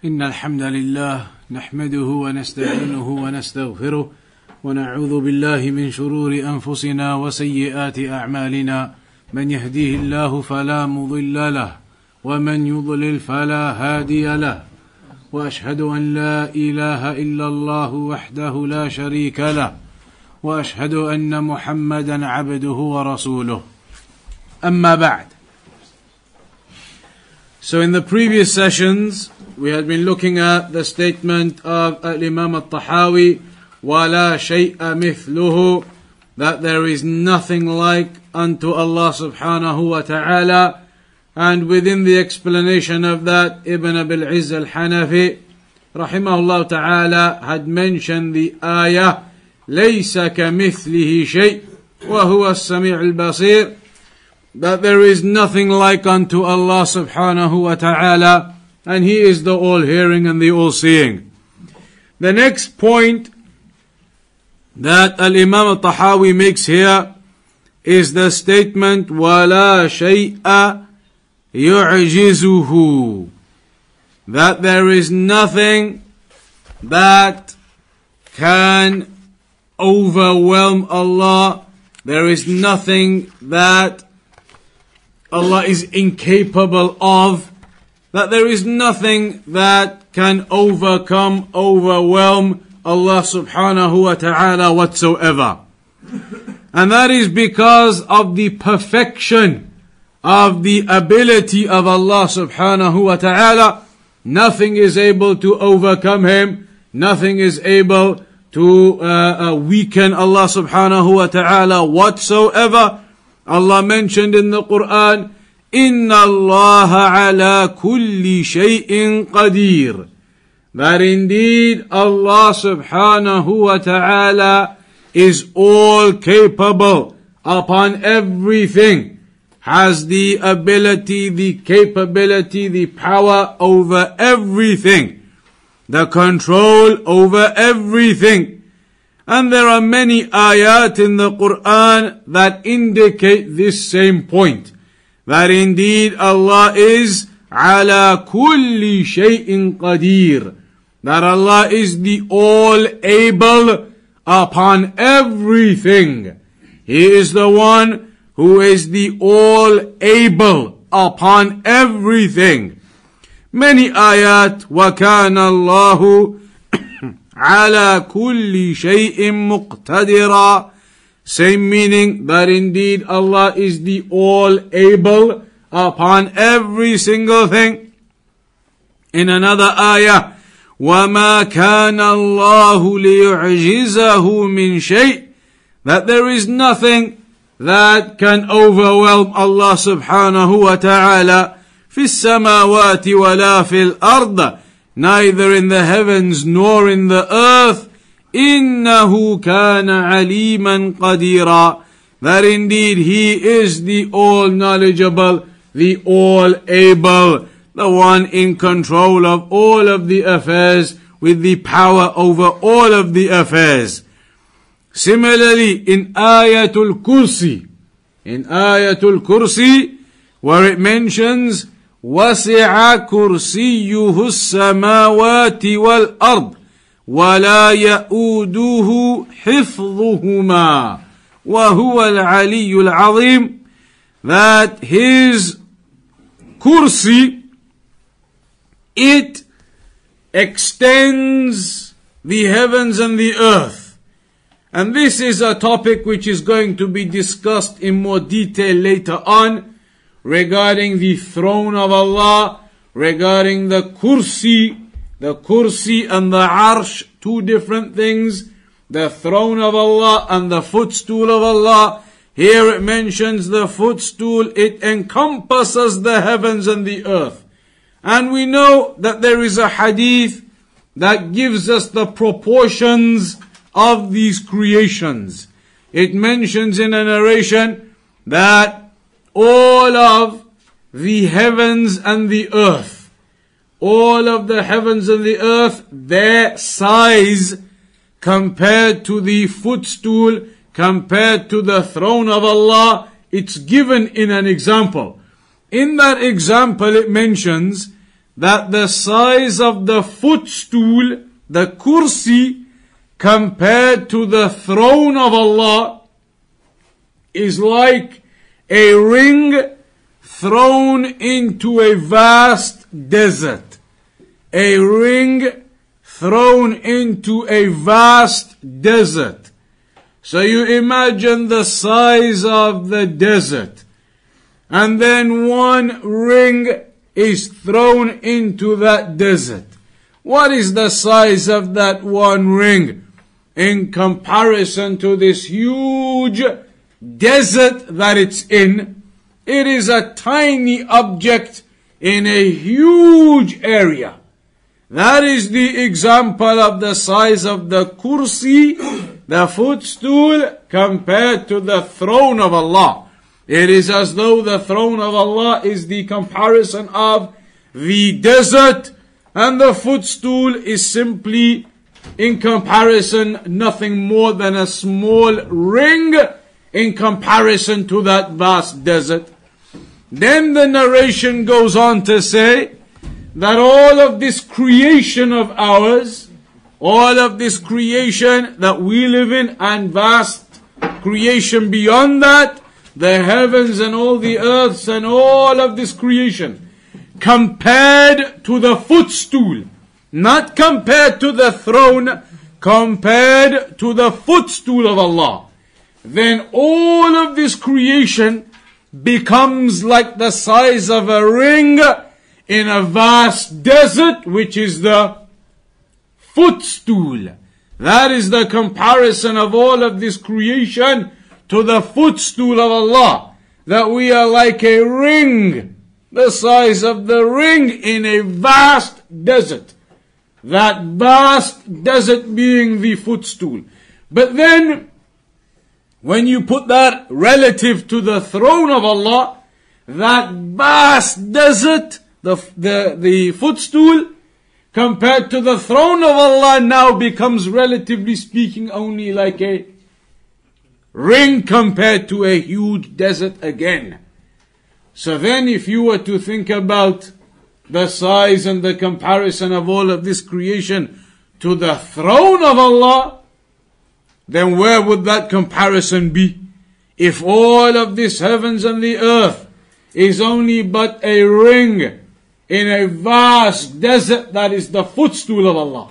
إن الحمد لله نحمده ونستعينه ونستغفره ونعوذ بالله من شرور أنفسنا وسيئات أعمالنا من يهديه الله فلا مضل له ومن يضلل فلا هادي له وأشهد أن لا إله إلا الله وحده لا شريك له وأشهد أن محمدا عبده ورسوله أما بعد. So in the previous sessions we had been looking at the statement of Imam Al-Tahawi, وَلَا شَيْءَ مِثْلُهُ, that there is nothing like unto Allah subhanahu wa ta'ala. And within the explanation of that, Ibn Abil Izz Al Hanafi rahimahullah ta'ala had mentioned the ayah لَيْسَ كَمِثْلِهِ شَيْءٍ وَهُوَ السَّمِيعُ الْبَصِيرُ, that there is nothing like unto Allah subhanahu wa ta'ala, and He is the all-hearing and the all-seeing. The next point that Al-Imam Al-Tahawi makes here is the statement وَلَا شَيْءَ يُعْجِزُهُ, that there is nothing that can overwhelm Allah, there is nothing that Allah is incapable of, that there is nothing that can overwhelm Allah subhanahu wa ta'ala whatsoever. And that is because of the perfection of the ability of Allah subhanahu wa ta'ala. Nothing is able to overcome Him, nothing is able to weaken Allah subhanahu wa ta'ala whatsoever. Allah mentioned in the Quran, إِنَّ اللَّهَ عَلَى كُلِّ شَيْءٍ قَدِيرٌ, that indeed Allah subhanahu wa ta'ala is all capable upon everything, has the ability, the capability, the power over everything, the control over everything. And there are many ayat in the Quran that indicate this same point, that indeed Allah is ala kulli shay'in qadir, that Allah is the all able upon everything. He is the one who is the all able upon everything. Many ayat, وَكَانَ اللَّهُ عَلَى كُلِّ شَيْءٍ مُقْتَدِرًا, same meaning, that indeed Allah is the all able upon every single thing. In another ayah, وَمَا كَانَ اللَّهُ لِيُعْجِزَهُ مِنْ شَيْءٍ, that there is nothing that can overwhelm Allah subhanahu wa ta'ala فِي السَّمَاوَاتِ وَلَا فِي الْأَرْضِ, neither in the heavens nor in the earth. إِنَّهُ كَانَ عَلِيمًا قَدِيرًا, that indeed He is the all-knowledgeable, the all-able, the one in control of all of the affairs, with the power over all of the affairs. Similarly, in Ayatul Kursi, where it mentions وَسِعَ كُرْسِيُّهُ السَّمَاوَاتِ وَالْأَرْضِ وَلَا يَؤُودُهُ حِفْظُهُمَا وَهُوَ الْعَلِيُّ الْعَظِيمُ, that His kursi, it extends the heavens and the earth. And this is a topic which is going to be discussed in more detail later on, regarding the throne of Allah, regarding the kursi and the arsh, two different things. The throne of Allah and the footstool of Allah. Here it mentions the footstool, it encompasses the heavens and the earth. And we know that there is a hadith that gives us the proportions of these creations. It mentions in a narration that all of the heavens and the earth, all of the heavens and the earth, their size compared to the footstool, compared to the throne of Allah, it's given in an example. In that example it mentions that the size of the footstool, the kursi, compared to the throne of Allah is like a ring thrown into a vast desert. A ring thrown into a vast desert. So you imagine the size of the desert, and then one ring is thrown into that desert. What is the size of that one ring in comparison to this huge desert that it's in? It is a tiny object in a huge area. That is the example of the size of the kursi, the footstool, compared to the throne of Allah. It is as though the throne of Allah is the comparison of the desert, and the footstool is simply, in comparison, nothing more than a small ring in comparison to that vast desert. Then the narration goes on to say that all of this creation of ours, all of this creation that we live in, and vast creation beyond that, the heavens and all the earths and all of this creation, compared to the footstool, not compared to the throne, compared to the footstool of Allah, then all of this creation becomes like the size of a ring in a vast desert, which is the footstool. That is the comparison of all of this creation to the footstool of Allah, that we are like a ring, the size of the ring in a vast desert. That vast desert being the footstool. But then, when you put that relative to the throne of Allah, that vast desert, the footstool, compared to the throne of Allah, now becomes, relatively speaking, only like a ring compared to a huge desert again. So then if you were to think about the size and the comparison of all of this creation to the throne of Allah, then where would that comparison be? If all of this heavens and the earth is only but a ring in a vast desert that is the footstool of Allah.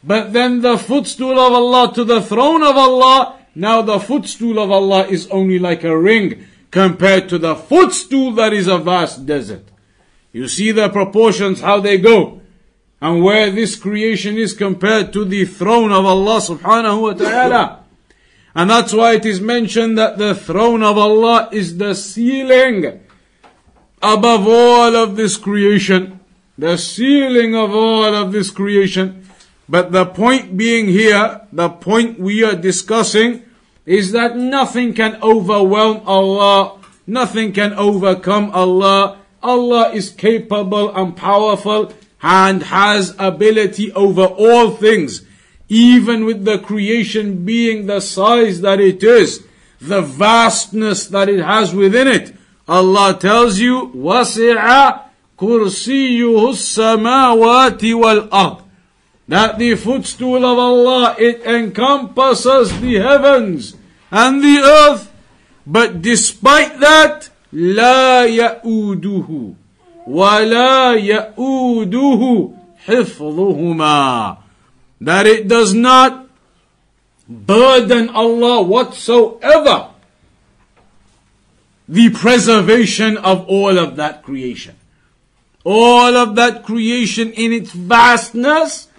But then the footstool of Allah to the throne of Allah, now the footstool of Allah is only like a ring compared to the footstool that is a vast desert. You see the proportions, how they go, and where this creation is compared to the throne of Allah subhanahu wa ta'ala. And that's why it is mentioned that the throne of Allah is the ceiling above all of this creation. The ceiling of all of this creation. But the point being here, the point we are discussing, is that nothing can overwhelm Allah. Nothing can overcome Allah. Allah is capable and powerful and has ability over all things. Even with the creation being the size that it is, the vastness that it has within it, Allah tells you, وَسِعَ كُرْسِيُّهُ السَّمَاوَاتِ وَالْأَرْضِ, that the footstool of Allah, it encompasses the heavens and the earth. But despite that, لَا يَؤُودُهُ وَلَا يَؤُودُهُ حِفْظُهُمَا, that it does not burden Allah whatsoever the preservation of all of that creation. All of that creation in its vastness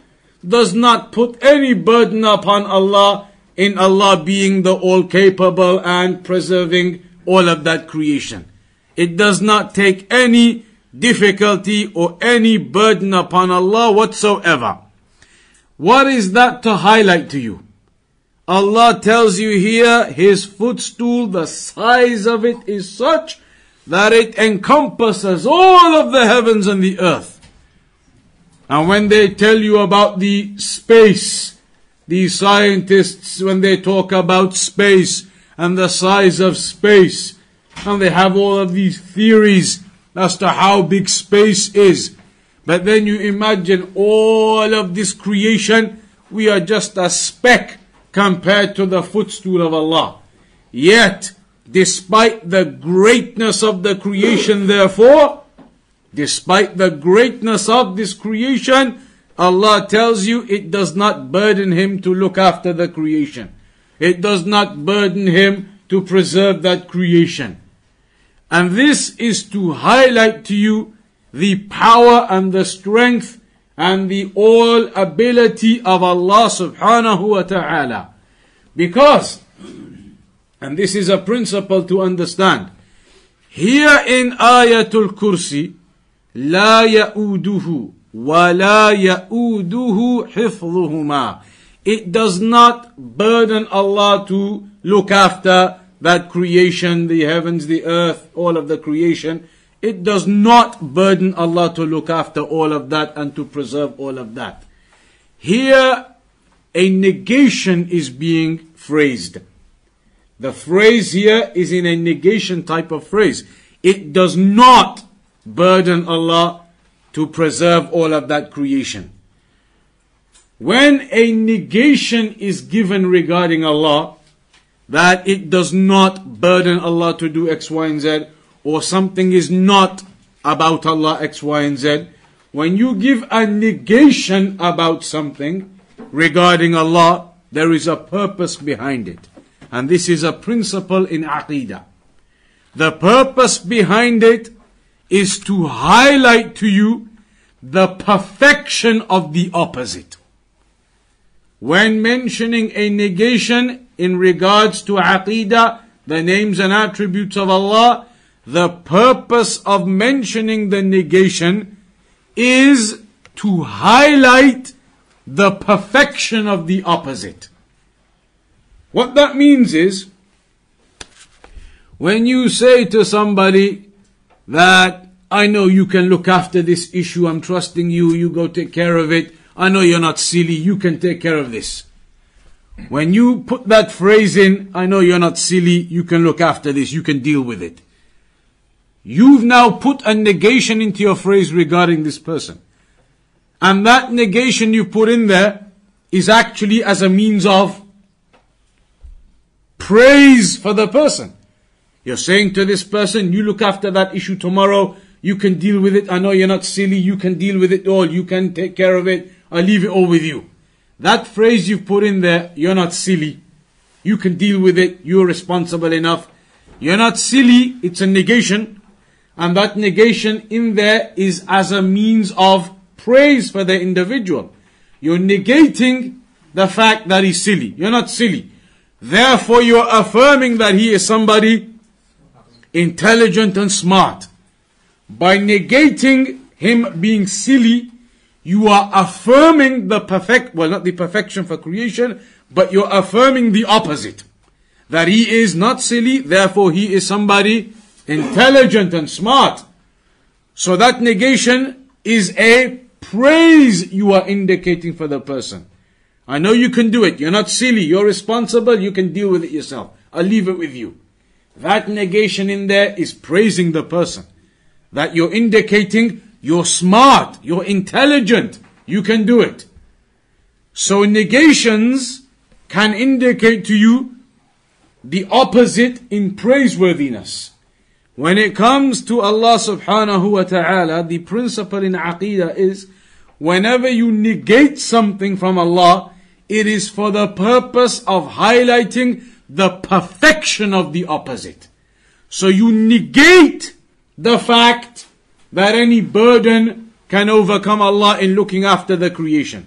does not put any burden upon Allah, in Allah being the all-capable and preserving all of that creation. It does not take any difficulty or any burden upon Allah whatsoever. What is that to highlight to you? Allah tells you here, His footstool, the size of it is such that it encompasses all of the heavens and the earth. And when they tell you about the space, the scientists, when they talk about space and the size of space, and they have all of these theories as to how big space is. But then you imagine all of this creation, we are just a speck compared to the footstool of Allah. Yet, despite the greatness of the creation, therefore, despite the greatness of this creation, Allah tells you it does not burden Him to look after the creation. It does not burden Him to preserve that creation. And this is to highlight to you the power and the strength and the all ability of Allah subhanahu wa ta'ala. Because, and this is a principle to understand, here in Ayatul Kursi, لا يؤوده ولا يؤوده حفظهما. It does not burden Allah to look after that creation, the heavens, the earth, all of the creation. It does not burden Allah to look after all of that and to preserve all of that. Here, a negation is being phrased. The phrase here is in a negation type of phrase. It does not burden Allah to preserve all of that creation. When a negation is given regarding Allah, that it does not burden Allah to do X, Y, and Z, or something is not about Allah X, Y, and Z, when you give a negation about something regarding Allah, there is a purpose behind it. And this is a principle in Aqeedah. The purpose behind it is to highlight to you the perfection of the opposite. When mentioning a negation in regards to Aqeedah, the names and attributes of Allah, the purpose of mentioning the negation is to highlight the perfection of the opposite. What that means is, when you say to somebody that, I know you can look after this issue, I'm trusting you, you go take care of it, I know you're not silly, you can take care of this. When you put that phrase in, I know you're not silly, you can look after this, you can deal with it. You've now put a negation into your phrase regarding this person. And that negation you put in there is actually as a means of praise for the person. You're saying to this person, you look after that issue tomorrow, you can deal with it, I know you're not silly, you can deal with it all, you can take care of it, I'll leave it all with you. That phrase you've put in there, you're not silly, you can deal with it, you're responsible enough. You're not silly, it's a negation. And that negation in there is as a means of praise for the individual. You're negating the fact that he's silly. You're not silly. Therefore, you're affirming that he is somebody intelligent and smart. By negating him being silly, you are affirming the not the perfection for creation, but you're affirming the opposite. That he is not silly, therefore he is somebody intelligent and smart. So that negation is a praise you are indicating for the person. I know you can do it, you're not silly, you're responsible, you can deal with it yourself. I'll leave it with you. That negation in there is praising the person. That you're indicating you're smart, you're intelligent, you can do it. So negations can indicate to you the opposite in praiseworthiness. When it comes to Allah subhanahu wa ta'ala, the principle in Aqeedah is, whenever you negate something from Allah, it is for the purpose of highlighting the perfection of the opposite. So you negate the fact that any burden can overcome Allah in looking after the creation.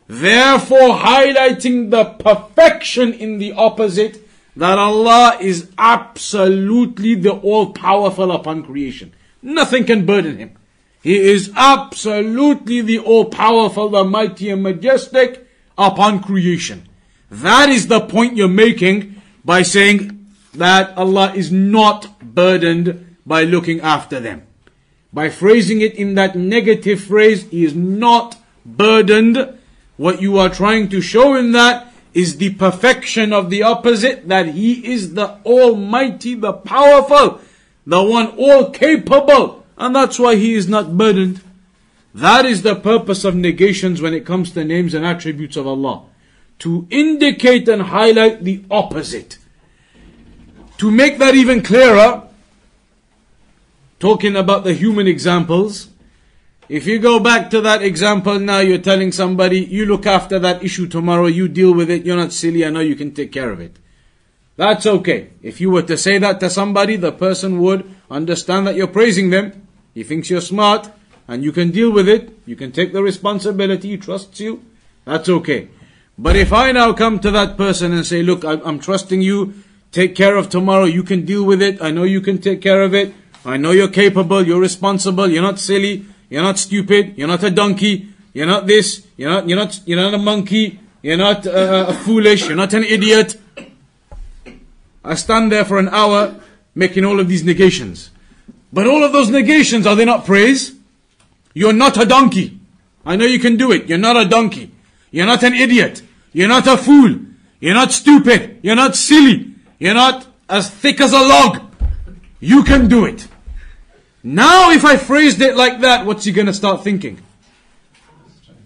Therefore, highlighting the perfection in the opposite, that Allah is absolutely the all-powerful upon creation. Nothing can burden Him. He is absolutely the all-powerful, the mighty and majestic upon creation. That is the point you're making by saying that Allah is not burdened by looking after them. By phrasing it in that negative phrase, He is not burdened. What you are trying to show in that is the perfection of the opposite, that He is the Almighty, the powerful, the one all capable and that's why he is not burdened. That is the purpose of negations when it comes to names and attributes of Allah. To indicate and highlight the opposite. To make that even clearer, talking about the human examples, if you go back to that example now, you're telling somebody, you look after that issue tomorrow, you deal with it, you're not silly, I know you can take care of it. That's okay. If you were to say that to somebody, the person would understand that you're praising them. He thinks you're smart, and you can deal with it, you can take the responsibility, he trusts you, that's okay. But if I now come to that person and say, look, I'm trusting you, take care of tomorrow, you can deal with it, I know you can take care of it, I know you're capable, you're responsible, you're not silly, you're not stupid, you're not a donkey, you're not this, you're not a monkey, you're not foolish, you're not an idiot. I stand there for an hour making all of these negations. But all of those negations, are they not praise? You're not a donkey. I know you can do it. You're not a donkey. You're not an idiot. You're not a fool. You're not stupid. You're not silly. You're not as thick as a log. You can do it. Now if I phrased it like that, what's he going to start thinking?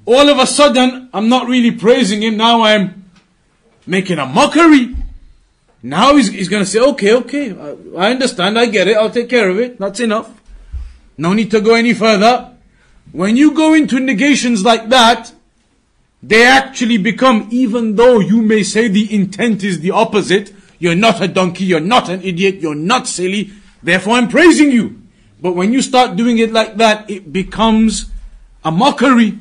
All of a sudden, I'm not really praising him. Now I'm making a mockery. Now he's going to say, okay, I understand, I get it, I'll take care of it. That's enough. No need to go any further. When you go into negations like that, they actually become, even though you may say the intent is the opposite, you're not a donkey, you're not an idiot, you're not silly, therefore I'm praising you. But when you start doing it like that, it becomes a mockery,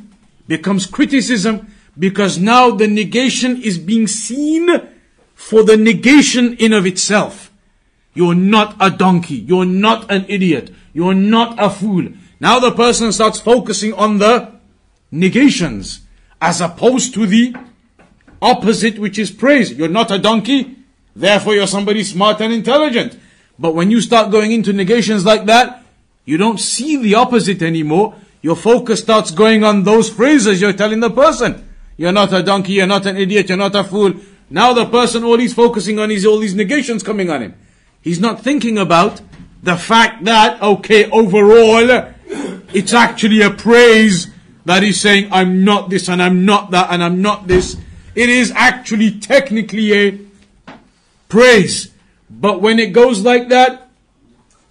becomes criticism, because now the negation is being seen for the negation in of itself. You're not a donkey, you're not an idiot, you're not a fool. Now the person starts focusing on the negations, as opposed to the opposite, which is praise. You're not a donkey, therefore you're somebody smart and intelligent. But when you start going into negations like that, you don't see the opposite anymore. Your focus starts going on those phrases you're telling the person. You're not a donkey, you're not an idiot, you're not a fool. Now the person, all he's focusing on is all these negations coming on him. He's not thinking about the fact that, okay, overall, it's actually a praise that he's saying, I'm not this and I'm not that and I'm not this. It is actually technically a praise. But when it goes like that,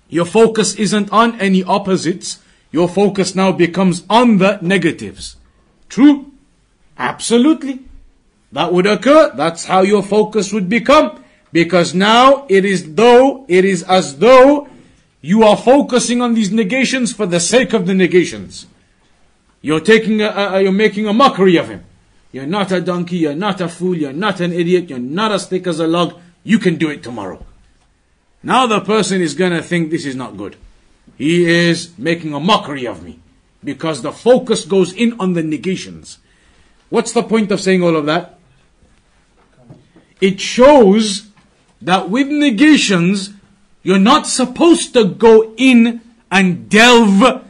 your focus isn't on any opposites. Your focus now becomes on the negatives. True? Absolutely. That would occur. That's how your focus would become. Because now it is as though you are focusing on these negations for the sake of the negations. You're making a mockery of him. You're not a donkey, you're not a fool, you're not an idiot, you're not as thick as a log, you can do it tomorrow. Now the person is going to think this is not good. He is making a mockery of me. Because the focus goes in on the negations. What's the point of saying all of that? It shows that with negations, you're not supposed to go in and delve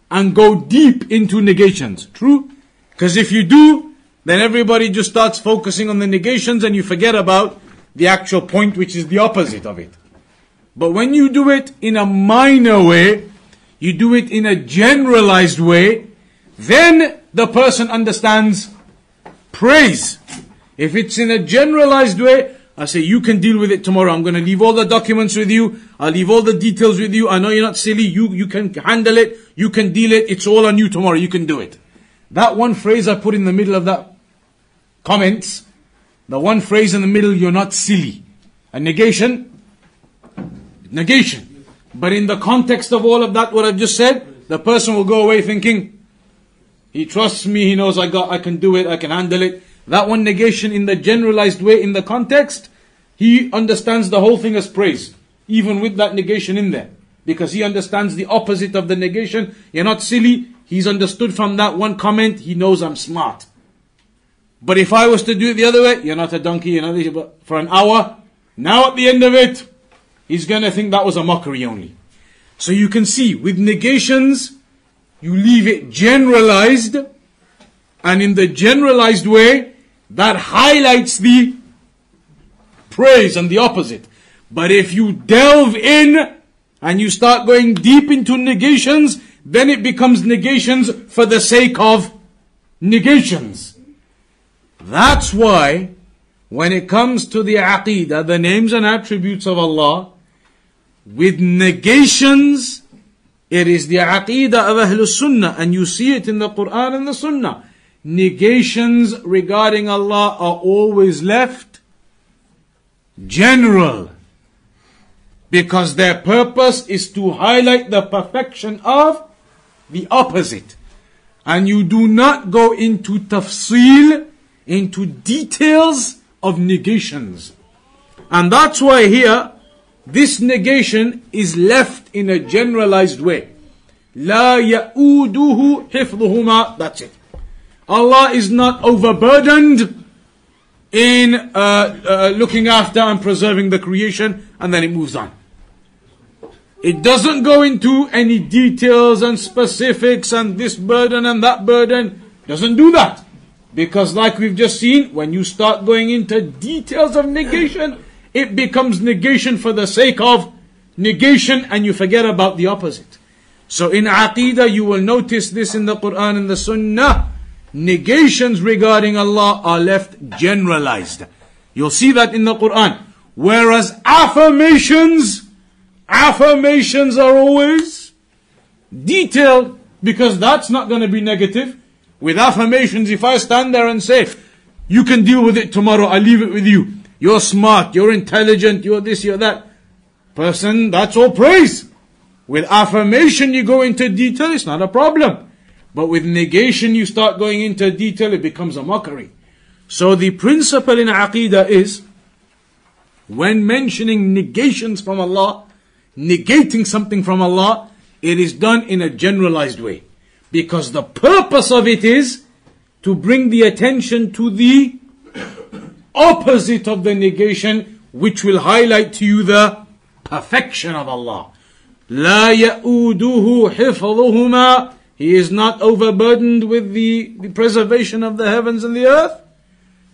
and go deep into negations. True? Because if you do, then everybody just starts focusing on the negations and you forget about the actual point, which is the opposite of it. But when you do it in a minor way, you do it in a generalized way, then the person understands praise. If it's in a generalized way, I say, you can deal with it tomorrow. I'm going to leave all the documents with you. I'll leave all the details with you. I know you're not silly. You can handle it. You can deal it. It's all on you tomorrow. You can do it. That one phrase I put in the middle of that comments, the one phrase in the middle, you're not silly. A negation. But in the context of all of that, what I've just said, the person will go away thinking, he trusts me, he knows I can do it, I can handle it. That one negation in the generalized way, in the context, he understands the whole thing as praise. Even with that negation in there. Because he understands the opposite of the negation. You're not silly. He's understood from that one comment, he knows I'm smart. But if I was to do it the other way, you're not a donkey, you're not this, but for an hour, now at the end of it, he's going to think that was a mockery only. So you can see, with negations, you leave it generalized, and in the generalized way, that highlights the praise and the opposite. But if you delve in and you start going deep into negations, then it becomes negations for the sake of negations. That's why when it comes to the Aqeedah, the names and attributes of Allah, with negations, it is the Aqeedah of Ahlus Sunnah, and you see it in the Quran and the Sunnah. Negations regarding Allah are always left general, because their purpose is to highlight the perfection of the opposite. And you do not go into tafsil, into details of negations. And that's why here, this negation is left in a generalized way. لا يؤوده حفظهما. That's it. Allah is not overburdened in looking after and preserving the creation, and then it moves on. It doesn't go into any details and specifics and this burden and that burden. Doesn't do that. Because like we've just seen, when you start going into details of negation, it becomes negation for the sake of negation, and you forget about the opposite. So in Aqeedah, you will notice this in the Quran and the Sunnah. Negations regarding Allah are left generalized. You'll see that in the Quran. Whereas affirmations are always detailed, because that's not going to be negative. With affirmations, if I stand there and say, you can deal with it tomorrow, I leave it with you. You're smart, you're intelligent, you're this, you're that. Person, that's all praise. With affirmation, you go into detail, it's not a problem. But with negation, you start going into detail, it becomes a mockery. So the principle in Aqeedah is, when mentioning negations from Allah, negating something from Allah, it is done in a generalized way. Because the purpose of it is to bring the attention to the opposite of the negation, which will highlight to you the perfection of Allah. لا يؤوده حفظهما. He is not overburdened with the preservation of the heavens and the earth.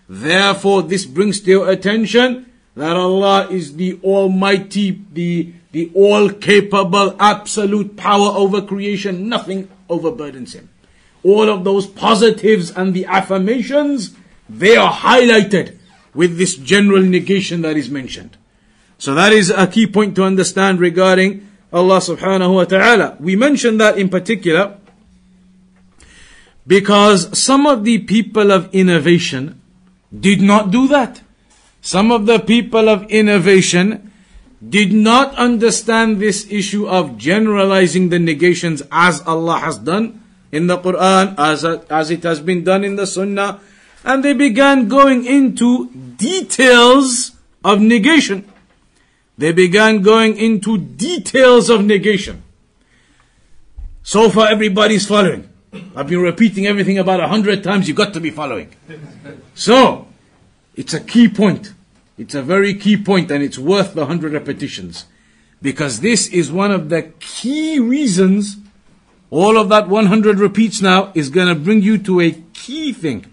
Therefore, this brings to your attention that Allah is the Almighty, the all-capable, absolute power over creation. Nothing overburdens Him. All of those positives and the affirmations, they are highlighted with this general negation that is mentioned. So that is a key point to understand regarding Allah subhanahu wa ta'ala. We mentioned that in particular because some of the people of innovation did not do that. Some of the people of innovation did not understand this issue of generalizing the negations as Allah has done in the Quran, as it has been done in the Sunnah, and they began going into details of negation. They began going into details of negation. So far everybody's following. I've been repeating everything about 100 times, you've got to be following. So, it's a key point. It's a very key point, and it's worth the 100 repetitions. Because this is one of the key reasons, all of that 100 repeats now is going to bring you to a key thing.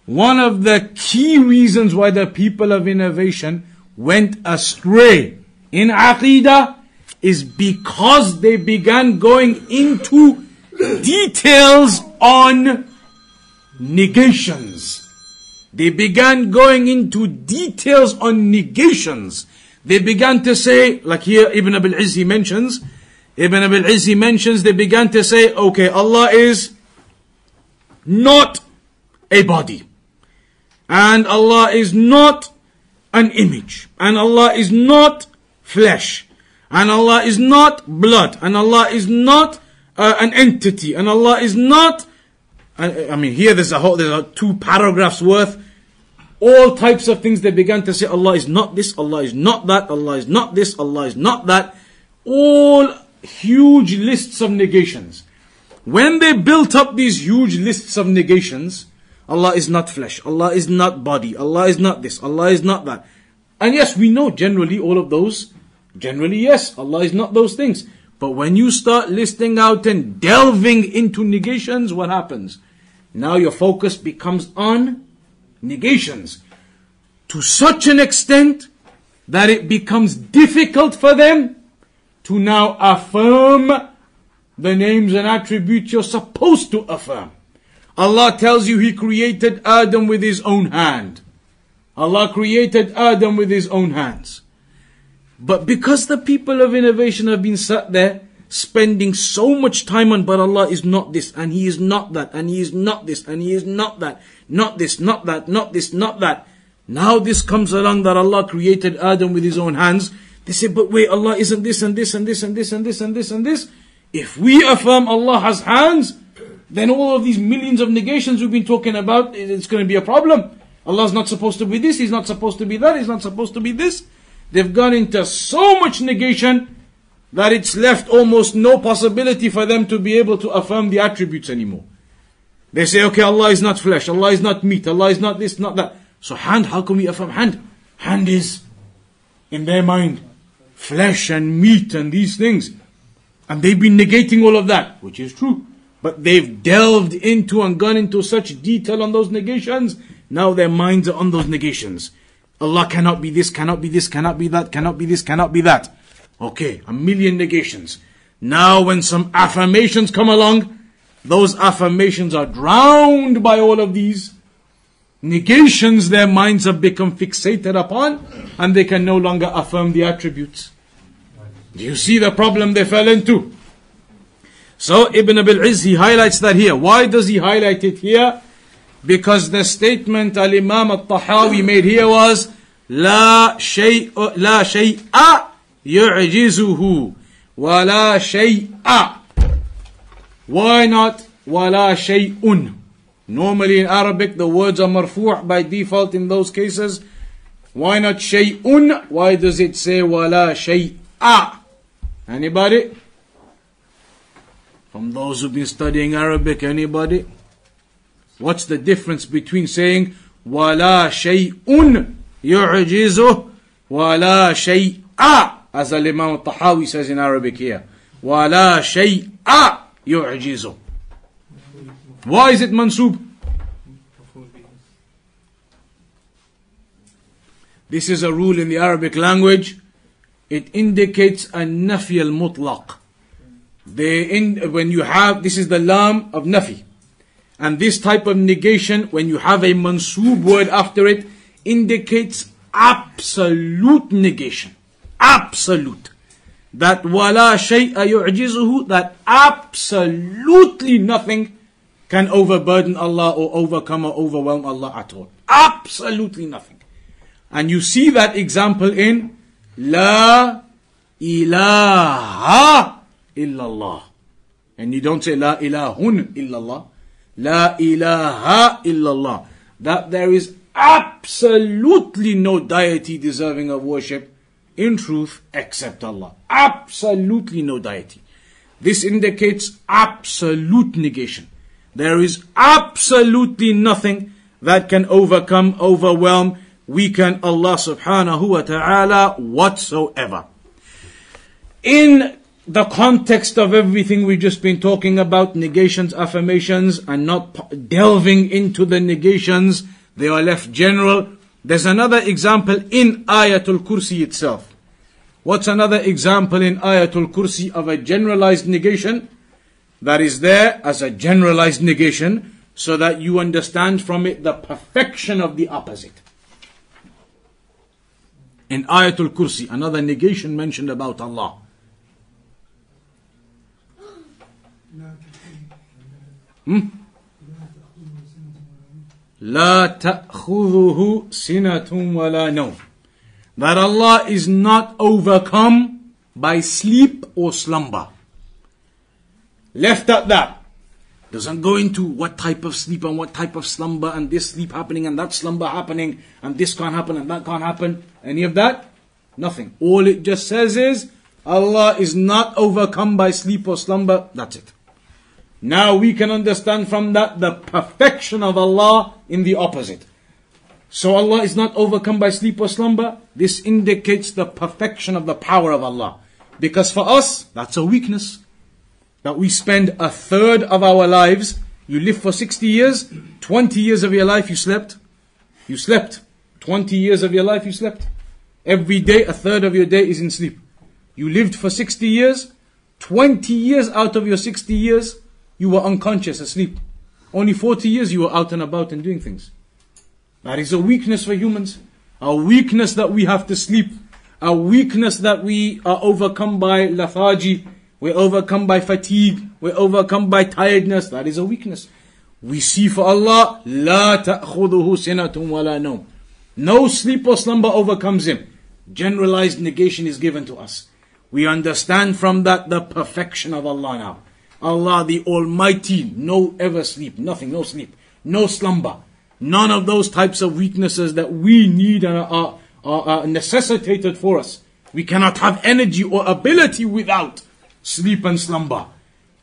One of the key reasons why the people of innovation went astray in Aqeedah is because they began going into details on negations. They began going into details on negations. They began to say, like here Ibn Abil Izz mentions, they began to say, okay, Allah is not a body. And Allah is not an image. And Allah is not flesh. And Allah is not blood. And Allah is not an entity. And Allah is not, I mean, here there's a 2 paragraphs worth. All types of things they began to say, Allah is not this, Allah is not that, Allah is not this, Allah is not that. All huge lists of negations. When they built up these huge lists of negations, Allah is not flesh, Allah is not body, Allah is not this, Allah is not that. And yes, we know generally all of those. Generally, yes, Allah is not those things. But when you start listing out and delving into negations, what happens? Now your focus becomes on negations to such an extent that it becomes difficult for them to now affirm the names and attributes you're supposed to affirm. Allah tells you He created Adam with His own hand. Allah created Adam with His own hands. But because the people of innovation have been sat there spending so much time on, but Allah is not this, and He is not that, and He is not this, and He is not that, not this, not that, not this, not that. Now this comes along that Allah created Adam with His own hands. They say, but wait, Allah isn't this and this and this and this and this and this and this. If we affirm Allah has hands, then all of these millions of negations we've been talking about, it's going to be a problem. Allah's not supposed to be this, He's not supposed to be that, He's not supposed to be this. They've gone into so much negation that it's left almost no possibility for them to be able to affirm the attributes anymore. They say, okay, Allah is not flesh, Allah is not meat, Allah is not this, not that. So hand, how can we affirm hand? Hand is, in their mind, flesh and meat and these things. And they've been negating all of that, which is true. But they've delved into and gone into such detail on those negations. Now their minds are on those negations. Allah cannot be this, cannot be this, cannot be that, cannot be this, cannot be that. Okay, a million negations. Now when some affirmations come along, those affirmations are drowned by all of these negations. Their minds have become fixated upon, and they can no longer affirm the attributes. Do you see the problem they fell into? So Ibn Abil Izz, he highlights that here. Why does he highlight it here? Because the statement Al-Imam Al-Tahawi made here was La shay'a yu'jizuhu wa la shay'a. Why not wa la shay'un? Normally in Arabic the words are marfu' by default in those cases. Why not shay'un? Why does it say wa la shay'a? Anybody? From those who've been studying Arabic, anybody? What's the difference between saying وَلَا شَيْءٌ يُعْجِزُهُ وَلَا شَيْءَ, as Imam Tahawi says in Arabic here, وَلَا شَيْءَ يُعْجِزُهُ. Why is it mansub? This is a rule in the Arabic language. It indicates a nafi al-mutlaq. When you have, this is the lam of nafi. And this type of negation, when you have a mansoob word after it, indicates absolute negation. Absolute. That wala shay'a yu'jizuhu, that absolutely nothing can overburden Allah or overcome or overwhelm Allah at all. Absolutely nothing. And you see that example in La ilaha illallah. And you don't say La ilahun illallah. La ilaha illallah. That there is absolutely no deity deserving of worship in truth except Allah. Absolutely no deity. This indicates absolute negation. There is absolutely nothing that can overcome, overwhelm, weaken Allah subhanahu wa ta'ala whatsoever. In the context of everything we've just been talking about, negations, affirmations, and not delving into the negations, they are left general. There's another example in Ayatul Kursi itself. What's another example in Ayatul Kursi of a generalized negation that is there as a generalized negation so that you understand from it the perfection of the opposite? In Ayatul Kursi, another negation mentioned about Allah. لا تأخذه سنة ولا نوم. That Allah is not overcome by sleep or slumber. Left at that. Doesn't go into what type of sleep and what type of slumber and this sleep happening and that slumber happening and this can't happen and that can't happen. Any of that? Nothing. All it just says is Allah is not overcome by sleep or slumber. That's it. Now we can understand from that the perfection of Allah in the opposite. So Allah is not overcome by sleep or slumber. This indicates the perfection of the power of Allah. Because for us, that's a weakness. That we spend a third of our lives, you live for 60 years, 20 years of your life you slept. You slept. 20 years of your life you slept. Every day, a third of your day is in sleep. You lived for 60 years, 20 years out of your 60 years, you were unconscious, asleep. Only 40 years you were out and about and doing things. That is a weakness for humans. A weakness that we have to sleep. A weakness that we are overcome by lethargy. We're overcome by fatigue. We're overcome by tiredness. That is a weakness. We see for Allah, لا تأخذه سنة ولا نوم. No sleep or slumber overcomes him. Generalized negation is given to us. We understand from that the perfection of Allah now. Allah the Almighty, no ever sleep, nothing, no sleep, no slumber. None of those types of weaknesses that we need and are necessitated for us. We cannot have energy or ability without sleep and slumber.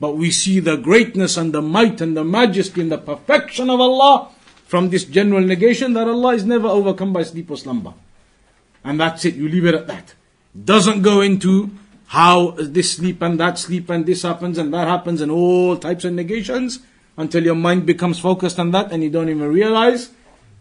But we see the greatness and the might and the majesty and the perfection of Allah from this general negation that Allah is never overcome by sleep or slumber. And that's it, you leave it at that. Doesn't go into how this sleep and this happens and that happens and all types of negations until your mind becomes focused on that and you don't even realize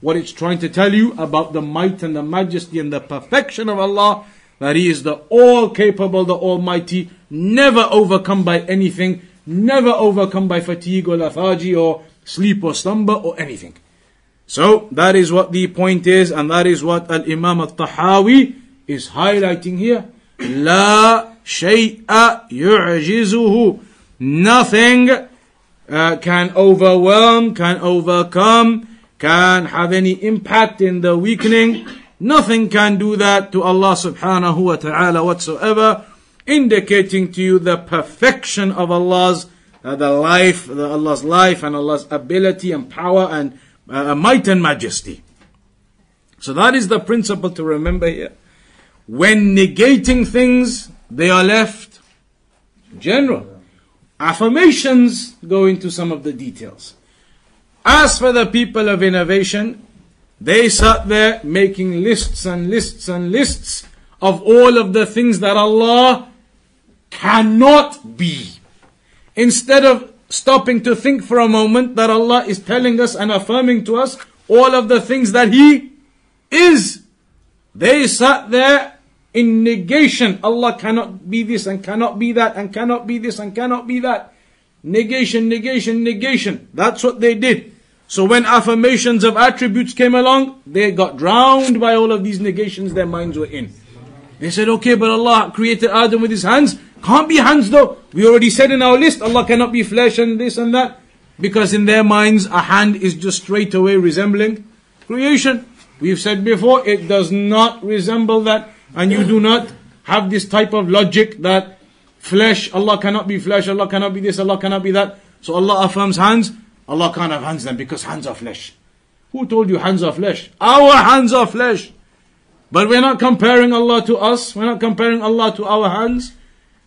what it's trying to tell you about the might and the majesty and the perfection of Allah, that He is the all-capable, the Almighty, never overcome by anything, never overcome by fatigue or lethargy or sleep or slumber or anything. So that is what the point is, and that is what Al-Imam Al-Tahawi is highlighting here. La shay'a yu'jizuhu. Nothing can overwhelm, can overcome, can have any impact in the weakening. Nothing can do that to Allah subhanahu wa ta'ala whatsoever, indicating to you the perfection of Allah's Allah's life and Allah's ability and power and might and majesty. So that is the principle to remember here. When negating things, they are left general. Affirmations go into some of the details. As for the people of innovation, they sat there making lists and lists and lists of all of the things that Allah cannot be. Instead of stopping to think for a moment that Allah is telling us and affirming to us all of the things that He is, they sat there in negation. Allah cannot be this and cannot be that and cannot be this and cannot be that. Negation, negation, negation. That's what they did. So when affirmations of attributes came along, they got drowned by all of these negations their minds were in. They said, okay, but Allah created Adam with His hands. Can't be hands though. We already said in our list, Allah cannot be flesh and this and that. Because in their minds, a hand is just straight away resembling creation. We've said before, it does not resemble that. And you do not have this type of logic that flesh, Allah cannot be flesh, Allah cannot be this, Allah cannot be that. So Allah affirms hands. Allah can't have hands then because hands are flesh. Who told you hands are flesh? Our hands are flesh. But we're not comparing Allah to us. We're not comparing Allah to our hands.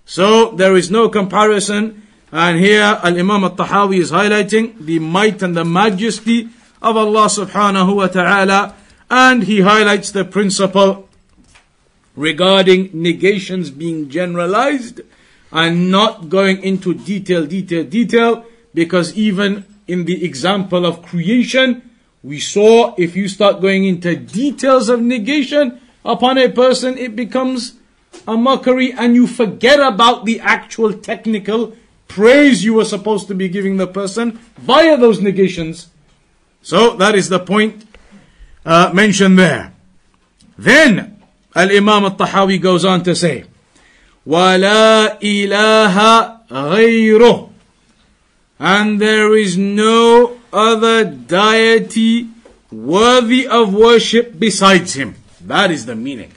So there is no comparison. And here Al-Imam Al-Tahawi is highlighting the might and the majesty of Allah subhanahu wa ta'ala. And he highlights the principle regarding negations being generalized and not going into detail. Because even in the example of creation, we saw if you start going into details of negation upon a person, it becomes a mockery and you forget about the actual technical praise you were supposed to be giving the person via those negations. So that is the point mentioned there. Then Al-Imam Al-Tahawi goes on to say, وَلَا إِلَهَ غَيْرُهُ. And there is no other deity worthy of worship besides Him. That is the meaning.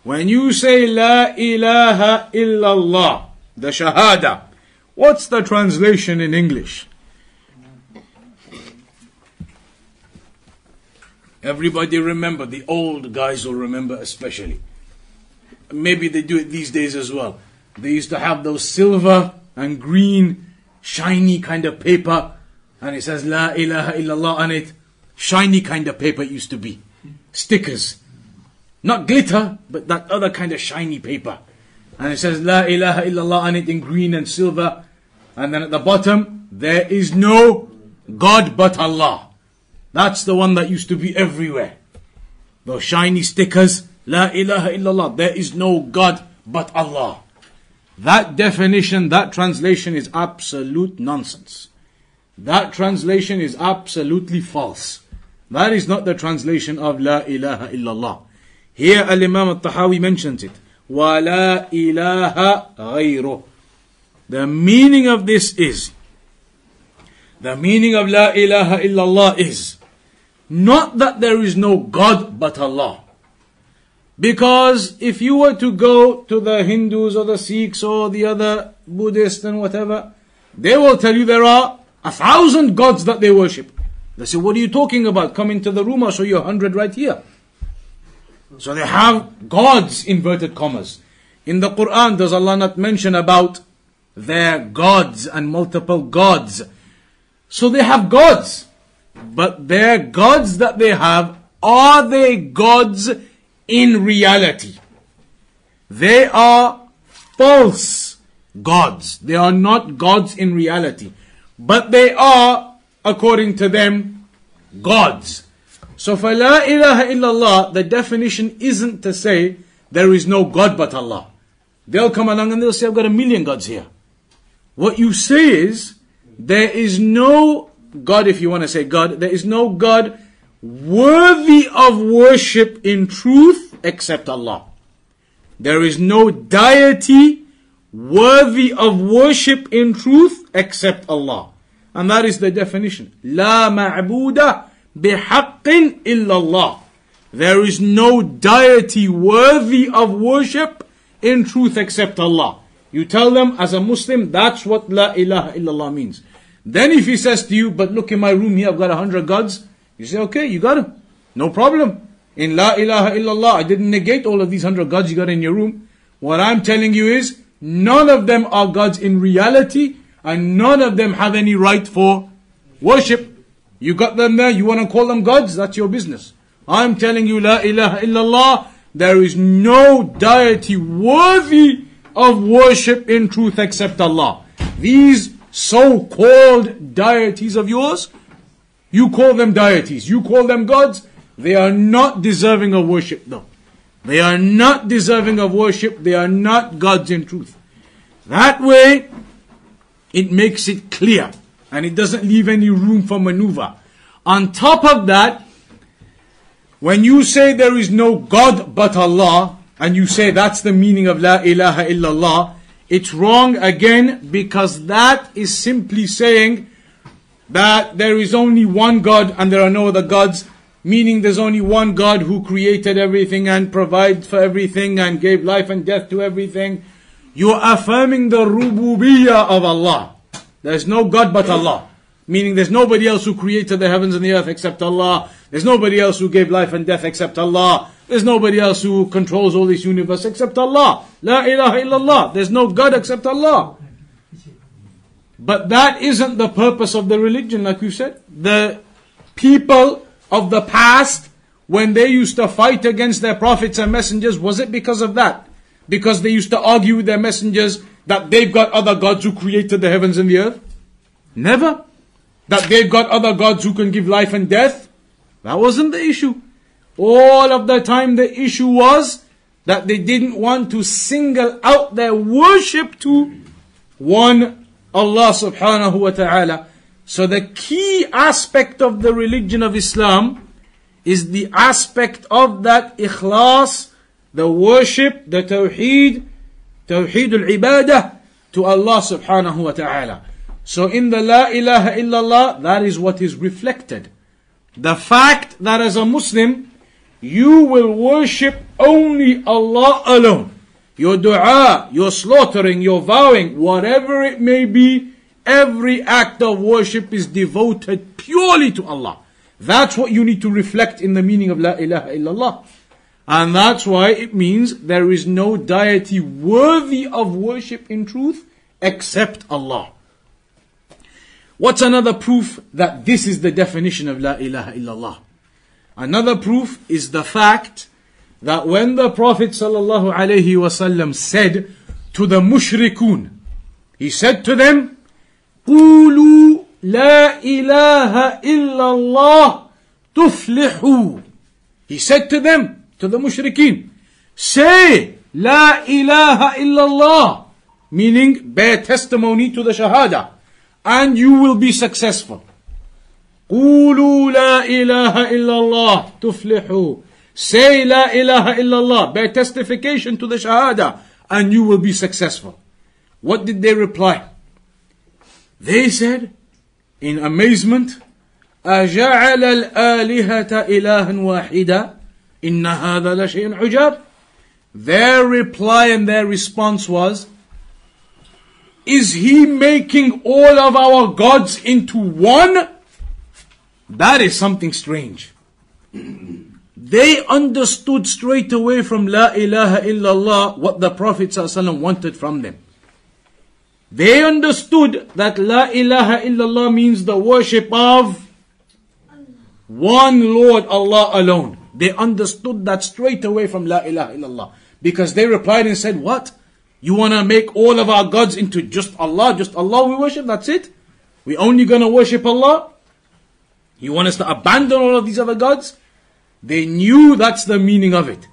When you say La ilaha illallah, the Shahada, what's the translation in English? Everybody remember, the old guys will remember especially. Maybe they do it these days as well. They used to have those silver and green shiny kind of paper, and it says La ilaha illallah on it. Shiny kind of paper it used to be. Stickers. Not glitter, but that other kind of shiny paper. And it says La ilaha illallah on it in green and silver. And then at the bottom, there is no God but Allah. That's the one that used to be everywhere. Those shiny stickers, La ilaha illallah. There is no God but Allah. That definition, that translation is absolute nonsense. That translation is absolutely false. That is not the translation of La ilaha illallah. Here Al-Imam Al-Tahawi mentions it. Wa la ilaha ghayruh. The meaning of this is, the meaning of La ilaha illallah is, not that there is no God but Allah. Because if you were to go to the Hindus or the Sikhs or the other Buddhists and whatever, they will tell you there are 1,000 gods that they worship. They say, what are you talking about? Come into the room, I'll show you 100 right here. So they have gods, inverted commas. In the Quran, does Allah not mention about their gods and multiple gods? So they have gods. But their gods that they have, are they gods in reality? They are false gods. They are not gods in reality. But they are, according to them, gods. So for La ilaha illallah, the definition isn't to say there is no God but Allah. They'll come along and they'll say, I've got 1,000,000 gods here. What you say is, there is no God, if you want to say God, there is no God worthy of worship in truth except Allah. There is no deity worthy of worship in truth except Allah. And that is the definition. La ma'buda bihaqqin illallah. There is no deity worthy of worship in truth except Allah. You tell them as a Muslim, that's what La ilaha illallah means. Then if he says to you, but look in my room here, I've got 100 gods. You say, okay, you got them. No problem. In La ilaha illallah, I didn't negate all of these 100 gods you got in your room. What I'm telling you is, none of them are gods in reality, and none of them have any right for worship. You got them there, you want to call them gods, that's your business. I'm telling you, La ilaha illallah, there is no deity worthy of worship in truth except Allah. These so-called deities of yours, you call them deities, you call them gods, they are not deserving of worship though. They are not deserving of worship, they are not gods in truth. That way, it makes it clear, and it doesn't leave any room for maneuver. On top of that, when you say there is no God but Allah, and you say that's the meaning of La ilaha illallah, it's wrong again, because that is simply saying that there is only one God and there are no other gods, meaning there's only one God who created everything and provides for everything and gave life and death to everything. You're affirming the rububiyyah of Allah. There's no God but Allah. Meaning there's nobody else who created the heavens and the earth except Allah. There's nobody else who gave life and death except Allah. There's nobody else who controls all this universe except Allah. La ilaha illallah. There's no God except Allah. But that isn't the purpose of the religion, like you said. The people of the past, when they used to fight against their prophets and messengers, was it because of that? Because they used to argue with their messengers that they've got other gods who created the heavens and the earth? Never. That they've got other gods who can give life and death? That wasn't the issue. All of the time the issue was that they didn't want to single out their worship to one Allah subhanahu wa ta'ala. So the key aspect of the religion of Islam is the aspect of that ikhlas, the worship, the tawheed al-ibadah to Allah subhanahu wa ta'ala. So in the La ilaha illallah, that is what is reflected. The fact that as a Muslim, you will worship only Allah alone. Your dua, your slaughtering, your vowing, whatever it may be, every act of worship is devoted purely to Allah. That's what you need to reflect in the meaning of La ilaha illallah. And that's why it means there is no deity worthy of worship in truth except Allah. What's another proof that this is the definition of La ilaha illallah? Another proof is the fact that when the Prophet ﷺ said to the mushrikun, he said to them, قُولُوا لَا إِلَهَ إِلَّا اللَّهِ تُفْلِحُوا. He said to them, to the mushrikeen, say, La ilaha illallah, meaning bear testimony to the Shahada, and you will be successful. قولوا لا إله إلا الله تفلحوا. Say La ilaha illallah, bear testification to the Shahada, and you will be successful. What did they reply? They said, in amazement, أجعل الآلهة إلها واحدا إن هذا لشيء عجاب. Their reply and their response was, is he making all of our gods into one? That is something strange. They understood straight away from La ilaha illallah what the Prophet ﷺ wanted from them. They understood that La ilaha illallah means the worship of one Lord, Allah alone. They understood that straight away from La ilaha illallah. Because they replied and said, what? You want to make all of our gods into just Allah we worship, that's it? We only going to worship Allah? You want us to abandon all of these other gods? They knew that's the meaning of it.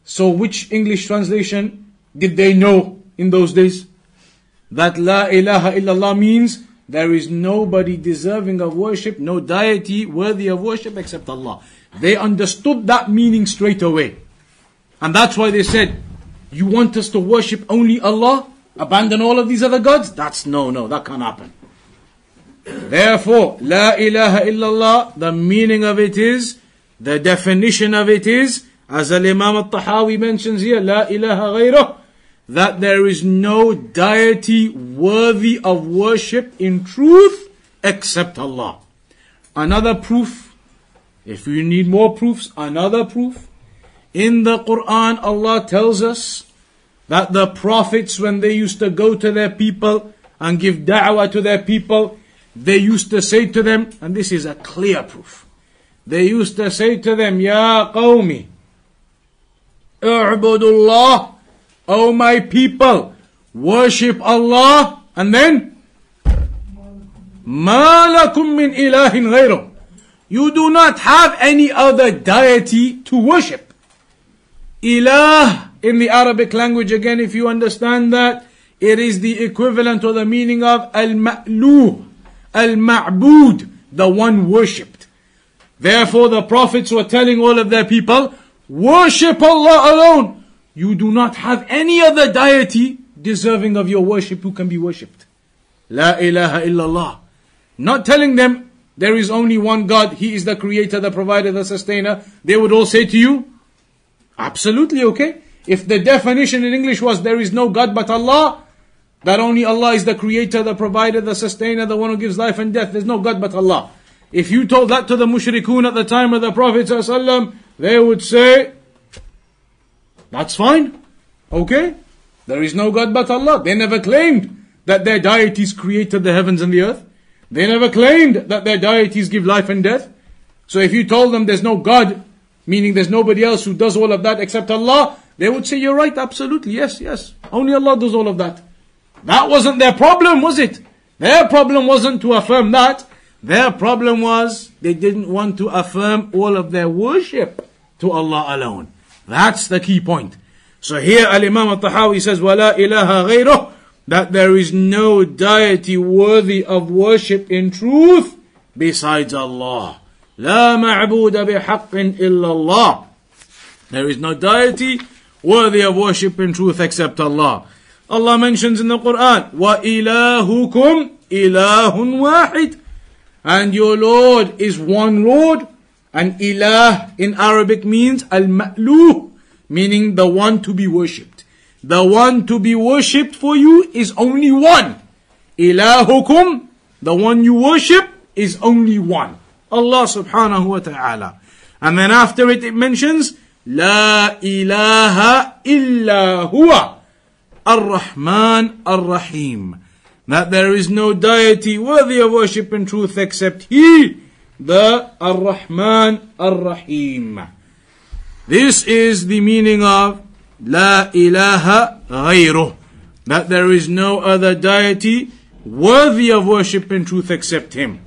So which English translation did they know in those days? That La ilaha illallah means there is nobody deserving of worship, no deity worthy of worship except Allah. They understood that meaning straight away. And that's why they said, you want us to worship only Allah? Abandon all of these other gods? No, that can't happen. Therefore, La ilaha illallah, the meaning of it is, the definition of it is, as Imam Tahawi mentions here, La ilaha ghayrah, that there is no deity worthy of worship in truth except Allah. Another proof, if you need more proofs, another proof. In the Quran, Allah tells us that the prophets, when they used to go to their people and give da'wah to their people, they used to say to them, and this is a clear proof, they used to say to them, Ya qawmi, U'budullah, O my people, worship Allah, and then, Ma lakum min ilahin ghayruh. You do not have any other deity to worship. Ilah, in the Arabic language, again, if you understand that, it is the equivalent or the meaning of al-ma'luh, al-ma'bud, the one worshipped. Therefore, the prophets were telling all of their people, worship Allah alone. You do not have any other deity deserving of your worship who can be worshipped. La ilaha illallah. Not telling them there is only one God, He is the creator, the provider, the sustainer. They would all say to you, absolutely okay. If the definition in English was there is no God but Allah, that only Allah is the creator, the provider, the sustainer, the one who gives life and death, there's no God but Allah. If you told that to the mushrikun at the time of the Prophet ﷺ, they would say, that's fine, okay, there is no God but Allah. They never claimed that their deities created the heavens and the earth. They never claimed that their deities give life and death. So if you told them there's no God, meaning there's nobody else who does all of that except Allah, they would say, you're right, absolutely, yes, only Allah does all of that. That wasn't their problem, was it? Their problem wasn't to affirm that. Their problem was they didn't want to affirm all of their worship to Allah alone. That's the key point. So here Al-Imam Al-Tahawi says, وَلَا إِلَهَ غَيْرُهُ, that there is no deity worthy of worship in truth besides Allah. لَا مَعْبُودَ بِحَقٍّ إِلَّا اللَّهِ. There is no deity worthy of worship in truth except Allah. Allah mentions in the Quran, وَإِلَهُكُمْ إِلَهٌ وَاحِدٌ, and your Lord is one Lord. And ilah in Arabic means al-ma'luh, meaning the one to be worshipped. The one to be worshipped for you is only one. Ilahukum, the one you worship, is only one. Allah subhanahu wa ta'ala. And then after it mentions, La ilaha illa huwa ar-Rahman ar-Rahim, that there is no deity worthy of worship in truth except He, the Ar-Rahman Ar-Rahim. This is the meaning of La ilaha ghayruh, that there is no other deity worthy of worship in truth except Him.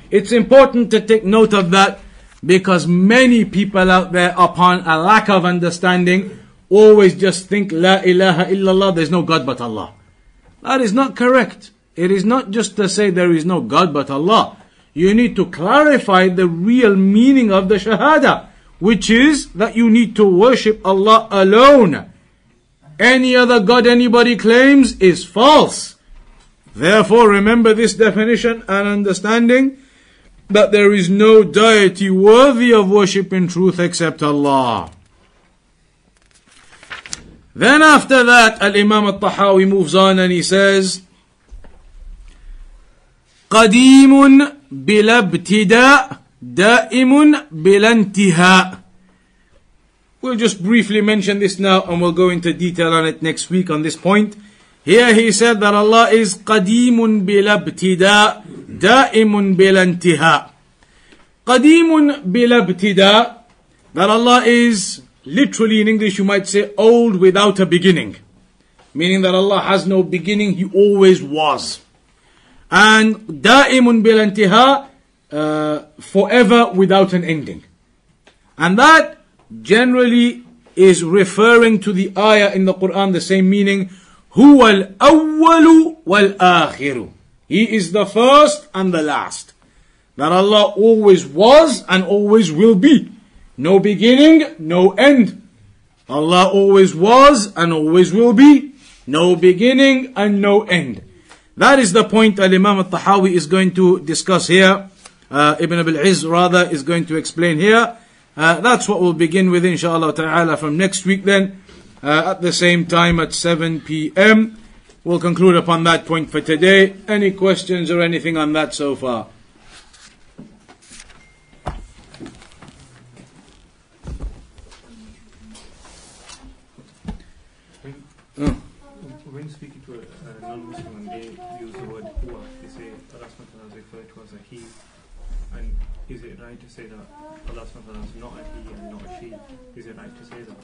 It's important to take note of that, because many people out there, upon a lack of understanding, always just think La ilaha illallah, there's no God but Allah. That is not correct. It is not just to say there is no God but Allah. You need to clarify the real meaning of the Shahada, which is that you need to worship Allah alone. Any other God anybody claims is false. Therefore, remember this definition and understanding that there is no deity worthy of worship in truth except Allah. Then after that, Al-Imam Al-Tahawi moves on and he says, قديم بلا ابتداء دائم بلا انتهاء. We'll just briefly mention this now and we'll go into detail on it next week on this point. Here he said that Allah is قديم بلا ابتداء دائم بلا انتهاء. قديم بلا ابتداء, that Allah is, literally in English you might say, old without a beginning. Meaning that Allah has no beginning, He always was. And دائم بلا انتهاء, forever without an ending. And that generally is referring to the ayah in the Quran, the same meaning, هو الأول والآخر. He is the first and the last. That Allah always was and always will be. No beginning, no end. Allah always was and always will be. No beginning and no end. That is the point Al-Imam Al-Tahawi is going to discuss here. Ibn Abil Izz rather is going to explain here. That's what we'll begin with inshallah ta'ala from next week then. At the same time at 7 p.m. We'll conclude upon that point for today. Any questions or anything on that so far? When speaking to a non-Muslim and they use the word huwa, they say Allah SWT is referred to as a he. And is it right to say that Allah SWT is not a he and not a she? Is it right to say that?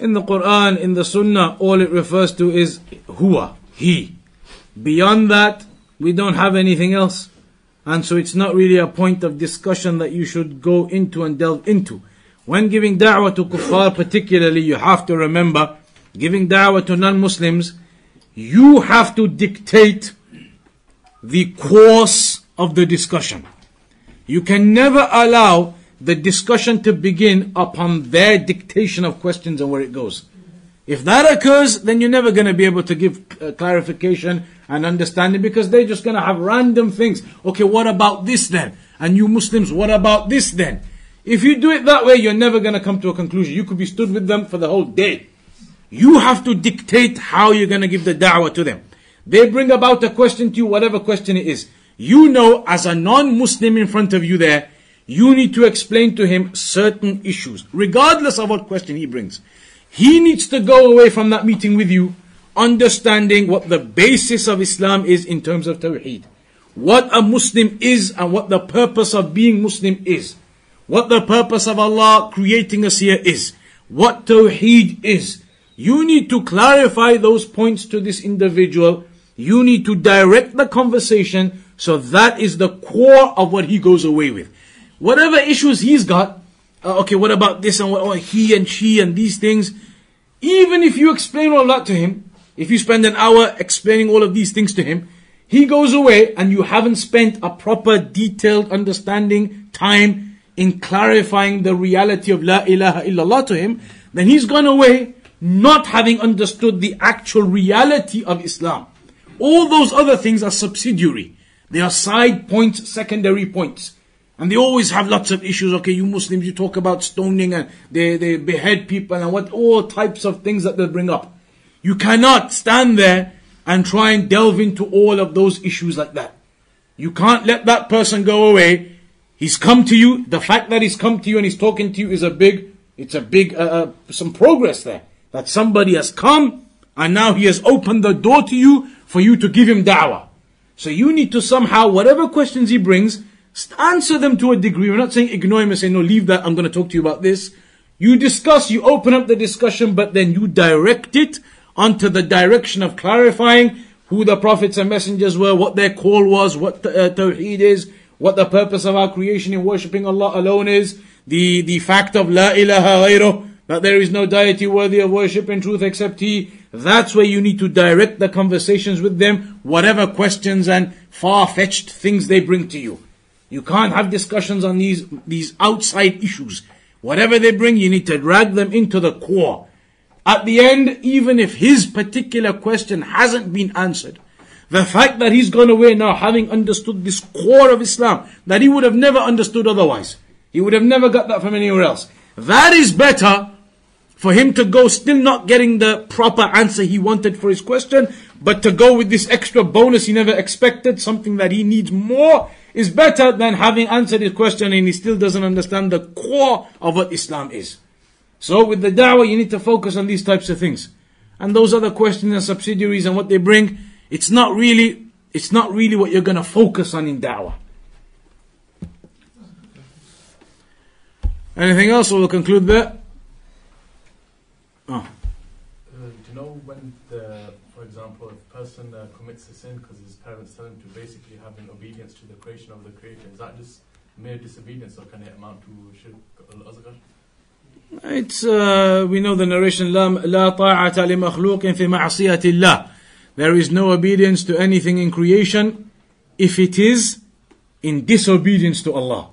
In the Quran, in the Sunnah, all it refers to is huwa, he. Beyond that, we don't have anything else. And so it's not really a point of discussion that you should go into and delve into. When giving da'wah to kuffar particularly, you have to remember, giving da'wah to non-Muslims, you have to dictate the course of the discussion. You can never allow the discussion to begin upon their dictation of questions and where it goes. If that occurs, then you're never going to be able to give clarification and understanding, because they're just going to have random things. Okay, what about this then? And you Muslims, what about this then? If you do it that way, you're never going to come to a conclusion. You could be stood with them for the whole day. You have to dictate how you're going to give the da'wah to them. They bring about a question to you, whatever question it is. You know, as a non-Muslim in front of you there, you need to explain to him certain issues, regardless of what question he brings. He needs to go away from that meeting with you, understanding what the basis of Islam is in terms of Tawheed. What a Muslim is and what the purpose of being Muslim is. What the purpose of Allah creating us here is. What Tawheed is. You need to clarify those points to this individual. You need to direct the conversation so that is the core of what he goes away with. Whatever issues he's got, okay, what about this and what he and she and these things, even if you explain all that to him, if you spend an hour explaining all of these things to him, he goes away and you haven't spent a proper detailed understanding time in clarifying the reality of La ilaha illallah to him, then he's gone away not having understood the actual reality of Islam. All those other things are subsidiary. They are side points, secondary points. And they always have lots of issues. Okay, you Muslims, you talk about stoning and they behead people and what all types of things that they bring up. You cannot stand there and try and delve into all of those issues like that. You can't let that person go away. He's come to you. The fact that he's come to you and he's talking to you is some progress there. That somebody has come and now he has opened the door to you for you to give him da'wah. So you need to somehow, whatever questions he brings, answer them to a degree. We're not saying ignore him and say, no, leave that, I'm going to talk to you about this. You discuss, you open up the discussion, but then you direct it onto the direction of clarifying who the prophets and messengers were, what their call was, what Tawheed is, what the purpose of our creation in worshipping Allah alone is. the fact of La ilaha ghayruh, that there is no deity worthy of worship in truth except He. That's where you need to direct the conversations with them, whatever questions and far-fetched things they bring to you. You can't have discussions on these outside issues. Whatever they bring, you need to drag them into the core. At the end, even if his particular question hasn't been answered, the fact that he's gone away now having understood this core of Islam, that he would have never understood otherwise. He would have never got that from anywhere else. That is better for him to go still not getting the proper answer he wanted for his question, but to go with this extra bonus he never expected, something that he needs more, is better than having answered his question and he still doesn't understand the core of what Islam is. So with the da'wah you need to focus on these types of things. And those other questions and subsidiaries and what they bring, it's not really what you're going to focus on in da'wah. Anything else, or we'll conclude there? Oh. Do you know when, for example, if a person commits a sin because his parents tell him to basically have an obedience to the creation of the Creator, is that just mere disobedience, or can it amount to shirk al-asghar? It's we know the narration, لا طاعة لمخلوق في معصية الله. There is no obedience to anything in creation if it is in disobedience to Allah.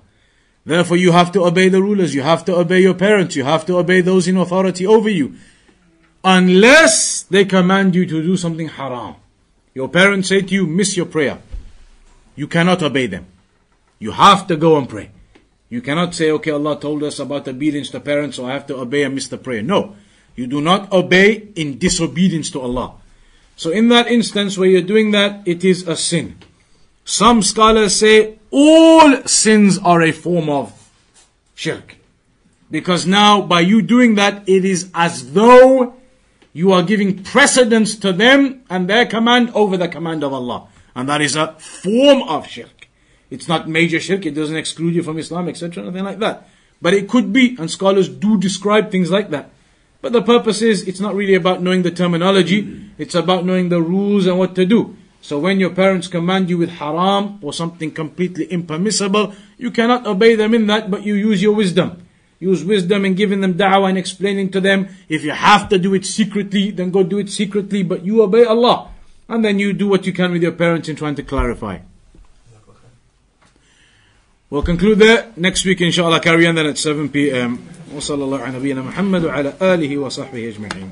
Therefore you have to obey the rulers, you have to obey your parents, you have to obey those in authority over you. Unless they command you to do something haram. Your parents say to you, miss your prayer. You cannot obey them. You have to go and pray. You cannot say, okay, Allah told us about obedience to parents, so I have to obey and miss the prayer. No, you do not obey in disobedience to Allah. So in that instance where you're doing that, it is a sin. Some scholars say all sins are a form of shirk. Because now by you doing that, it is as though you are giving precedence to them and their command over the command of Allah. And that is a form of shirk. It's not major shirk, it doesn't exclude you from Islam, etc., nothing like that. But it could be, and scholars do describe things like that. But the purpose is, it's not really about knowing the terminology, it's about knowing the rules and what to do. So when your parents command you with haram or something completely impermissible, you cannot obey them in that, but you use your wisdom. Use wisdom in giving them da'wah and explaining to them. If you have to do it secretly, then go do it secretly, but you obey Allah. And then you do what you can with your parents in trying to clarify. We'll conclude there. Next week, inshallah, carry on then at 7 p.m. وصلى الله على نبينا محمد وعلى آله وصحبه أجمعين.